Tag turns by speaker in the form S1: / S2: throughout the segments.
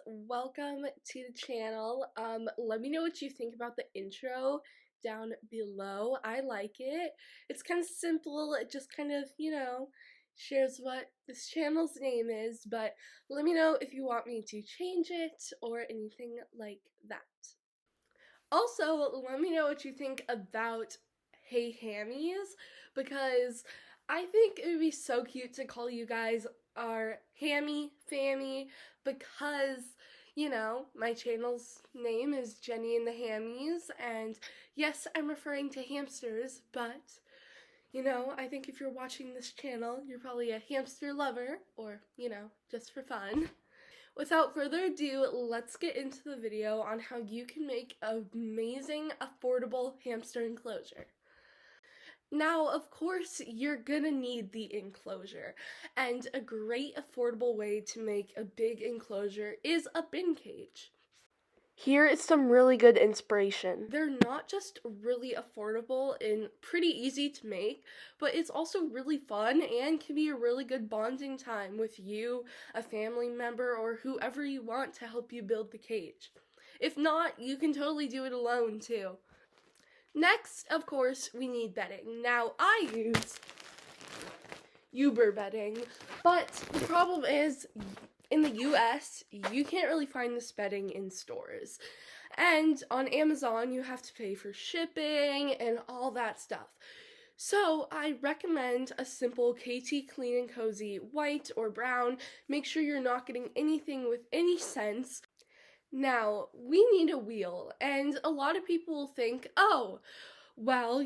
S1: welcome to the channel. Let me know what you think about the intro down below. I like it. It's kind of simple. It just kind of, shares what this channel's name is, but let me know if you want me to change it or anything like that. Also, let me know what you think about Hey Hammies, because I think it would be so cute to call you guys our Hammy Fammy, because, my channel's name is Jenny and the Hammies, and yes, I'm referring to hamsters, but, I think if you're watching this channel, you're probably a hamster lover, or, just for fun. Without further ado, let's get into the video on how you can make an amazing, affordable hamster enclosure. Now, of course, you're gonna need the enclosure, and a great affordable way to make a big enclosure is a bin cage. Here is some really good inspiration. They're not just really affordable and pretty easy to make, but it's also really fun and can be a really good bonding time with you, a family member, or whoever you want to help you build the cage. If not, you can totally do it alone too. Next, of course, we need bedding. Now, I use Uber bedding, but the problem is, in the US, you can't really find this bedding in stores. And on Amazon, you have to pay for shipping and all that stuff. So I recommend a simple KT Clean and Cozy white or brown. Make sure you're not getting anything with any scents. Now, we need a wheel, and a lot of people think, oh, well,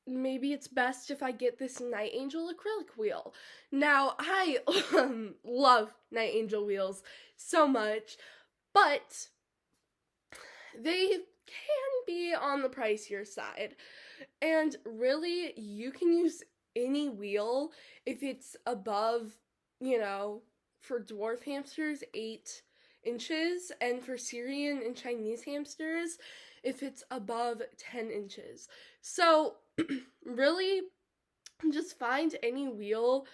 S1: maybe it's best if I get this Night Angel acrylic wheel. Now, I love Night Angel wheels so much, but they can be on the pricier side. And really, you can use any wheel if it's above, for dwarf hamsters, 8 inches, and for Syrian and Chinese hamsters, if it's above 10 inches. So, really, just find any wheel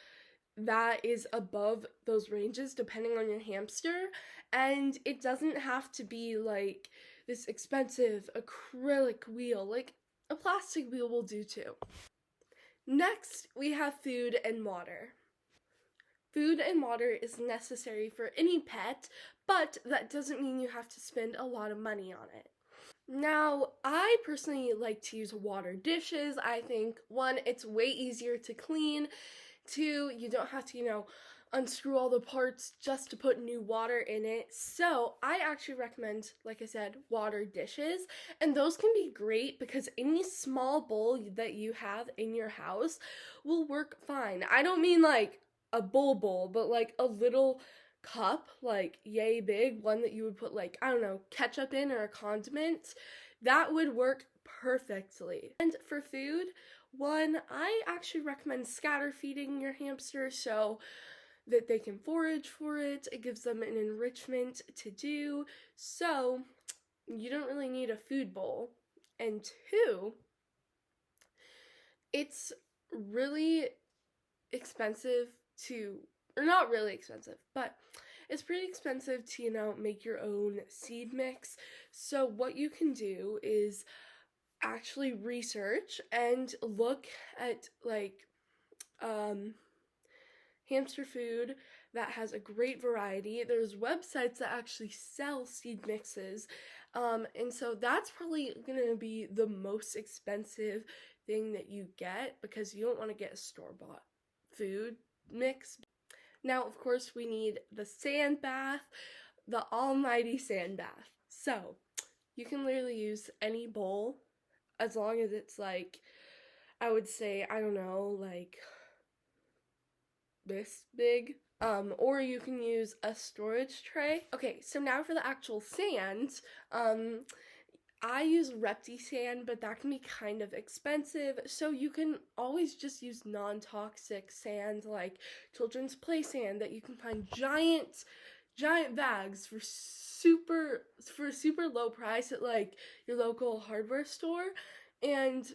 S1: that is above those ranges depending on your hamster, and it doesn't have to be like this expensive acrylic wheel. Like, a plastic wheel will do too. Next, we have food and water. Food and water is necessary for any pet, but that doesn't mean you have to spend a lot of money on it. Now, I personally like to use water dishes. I think, one, it's way easier to clean. Two, you don't have to, unscrew all the parts just to put new water in it. So I actually recommend, like I said, water dishes. And those can be great because any small bowl that you have in your house will work fine. I don't mean like a bowl, but like a little cup, like yay big, one that you would put like, I don't know, ketchup in or a condiment. That would work perfectly. And for food, one, I actually recommend scatter feeding your hamster so that they can forage for it. It gives them an enrichment to do, so you don't really need a food bowl. And two, it's really expensive to, or not really expensive, but it's pretty expensive to, make your own seed mix. So what you can do is actually research and look at like hamster food that has a great variety. There's websites that actually sell seed mixes, and so that's probably gonna be the most expensive thing that you get because you don't want to get a store-bought food mix. Now, of course, we need the sand bath, the almighty sand bath. So you can literally use any bowl as long as it's like, I would say, I don't know, like this big, or you can use a storage tray. Okay, so now for the actual sand, I use Repti sand, but that can be kind of expensive, so you can always just use non-toxic sand like children's play sand that you can find giant bags for super low price at like your local hardware store. And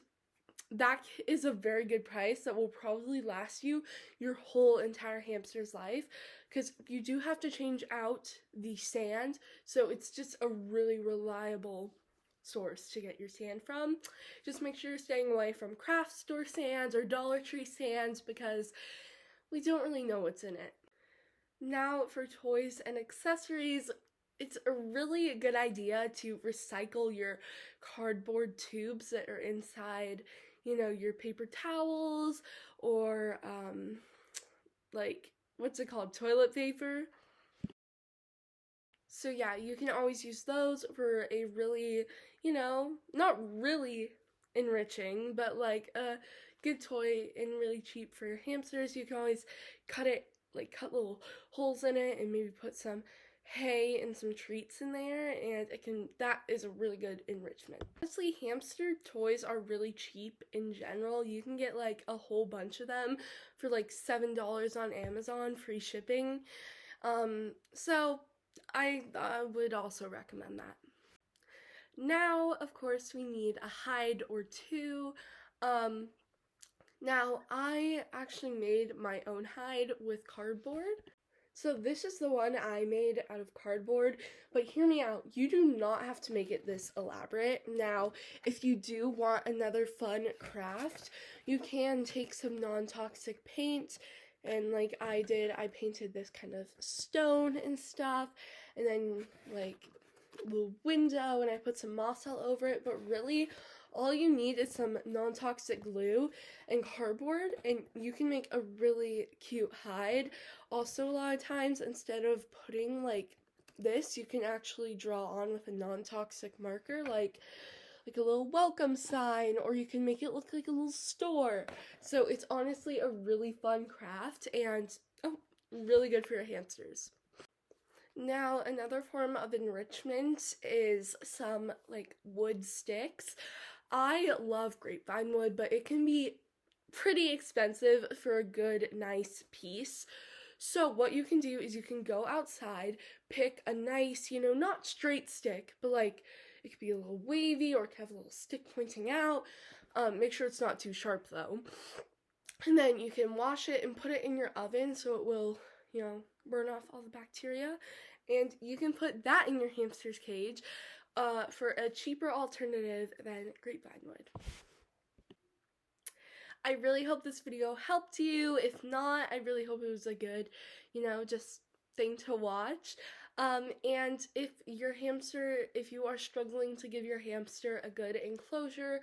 S1: that is a very good price that will probably last you your whole entire hamster's life, because you do have to change out the sand, so it's just a really reliable source to get your sand from. Just make sure you're staying away from craft store sands or Dollar Tree sands because we don't really know what's in it. Now for toys and accessories, it's a really good idea to recycle your cardboard tubes that are inside, your paper towels or like, what's it called, toilet paper. So yeah, you can always use those for a really, not really enriching, but like a good toy and really cheap for your hamsters. You can always cut little holes in it and maybe put some hay and some treats in there, and that is a really good enrichment. Honestly, hamster toys are really cheap in general. You can get like a whole bunch of them for like $7 on Amazon, free shipping. So I would also recommend that. Now, of course, we need a hide or two. Now, I actually made my own hide with cardboard. So this is the one I made out of cardboard, but hear me out, you do not have to make it this elaborate. Now, if you do want another fun craft, you can take some non-toxic paint, and like I did, I painted this kind of stone and stuff, and then like a little window, and I put some moss all over it, but really, all you need is some non-toxic glue and cardboard, and you can make a really cute hide. Also, a lot of times, instead of putting like this, you can actually draw on with a non-toxic marker, like a little welcome sign, or you can make it look like a little store. So it's honestly a really fun craft, and really good for your hamsters. Now, another form of enrichment is some like wood sticks. I love grapevine wood, but it can be pretty expensive for a good, nice piece. So what you can do is you can go outside, pick a nice, not straight stick, but like it could be a little wavy or it could have a little stick pointing out. Make sure it's not too sharp though. And then you can wash it and put it in your oven so it will, burn off all the bacteria. And you can put that in your hamster's cage for a cheaper alternative than grapevine wood. I really hope this video helped you. If not, I really hope it was a good, just thing to watch. And if you are struggling to give your hamster a good enclosure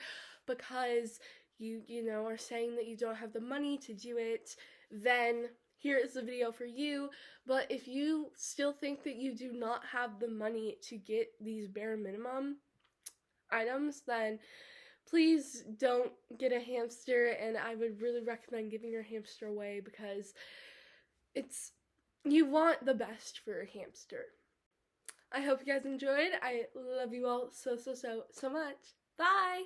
S1: because you are saying that you don't have the money to do it, then here is the video for you. But if you still think that you do not have the money to get these bare minimum items, then please don't get a hamster, and I would really recommend giving your hamster away because you want the best for your hamster. I hope you guys enjoyed. I love you all so much. Bye!